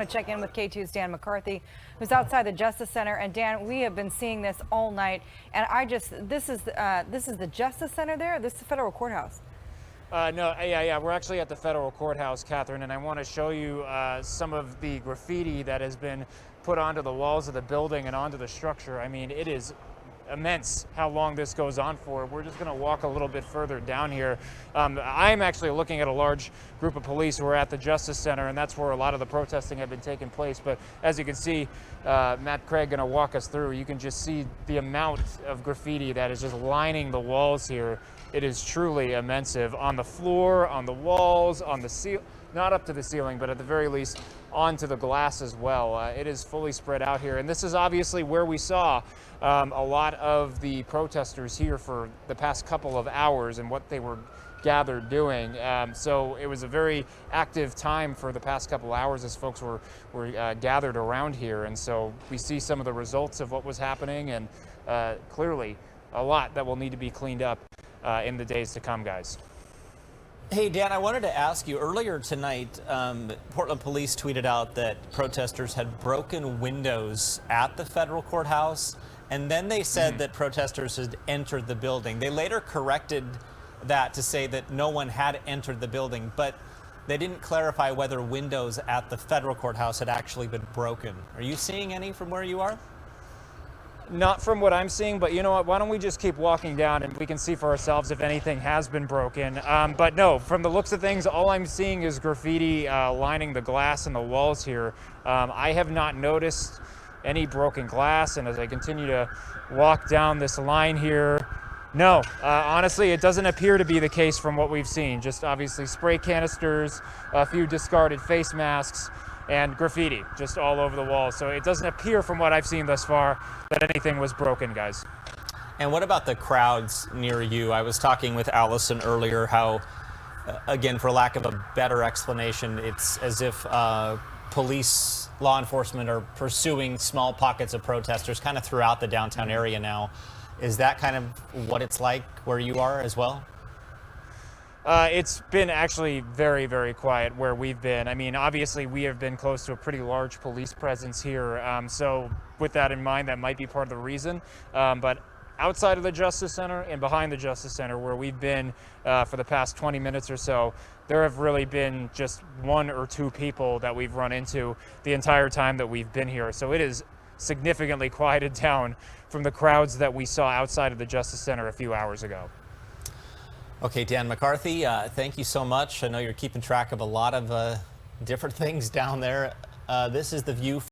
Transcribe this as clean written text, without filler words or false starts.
want to check in with K2's Dan McCarthy, who's outside the Justice Center. And Dan, we have been seeing this all night, and this is the Justice Center there. This is the federal courthouse. No, yeah, we're actually at the federal courthouse, Catherine, and I want to show you some of the graffiti that has been put onto the walls of the building and onto the structure. I mean, it is immense how long this goes on for. We're just going to walk a little bit further down here. I'm actually looking at a large group of police who are at the Justice Center, and that's where a lot of the protesting have been taking place. But as you can see, Matt Craig going to walk us through. You can just see the amount of graffiti that is just lining the walls here. It is truly immense on the floor, on the walls, on the ceiling, not up to the ceiling, but at the very least onto the glass as well. It is fully spread out here. And this is obviously where we saw a lot of the protesters here for the past couple of hours and what they were gathered doing. So it was a very active time for the past couple hours as folks were gathered around here. And so we see some of the results of what was happening, and clearly a lot that will need to be cleaned up in the days to come, guys. Hey, Dan, I wanted to ask you, earlier tonight, Portland police tweeted out that protesters had broken windows at the federal courthouse, and then they said that protesters had entered the building. They later corrected that to say that no one had entered the building, but they didn't clarify whether windows at the federal courthouse had actually been broken. Are you seeing any from where you are? Not from what I'm seeing, but you know what? Why don't we just keep walking down and we can see for ourselves if anything has been broken. But no, from the looks of things, all I'm seeing is graffiti lining the glass and the walls here. I have not noticed any broken glass, and as I continue to walk down this line here, no, honestly, it doesn't appear to be the case from what we've seen. Just obviously spray canisters, a few discarded face masks, and graffiti just all over the walls. So it doesn't appear from what I've seen thus far that anything was broken, guys. And what about the crowds near you? I was talking with Allison earlier how, again, for lack of a better explanation, it's as if police, law enforcement are pursuing small pockets of protesters kind of throughout the downtown area now. Is that kind of what it's like where you are as well? It's been actually very, very quiet where we've been. I mean, obviously, we have been close to a pretty large police presence here. So with that in mind, that might be part of the reason. But outside of the Justice Center and behind the Justice Center, where we've been for the past 20 minutes or so, there have really been just one or two people that we've run into the entire time that we've been here. So it is significantly quieted down from the crowds that we saw outside of the Justice Center a few hours ago. Okay, Dan McCarthy, thank you so much. I know you're keeping track of a lot of different things down there. This is the view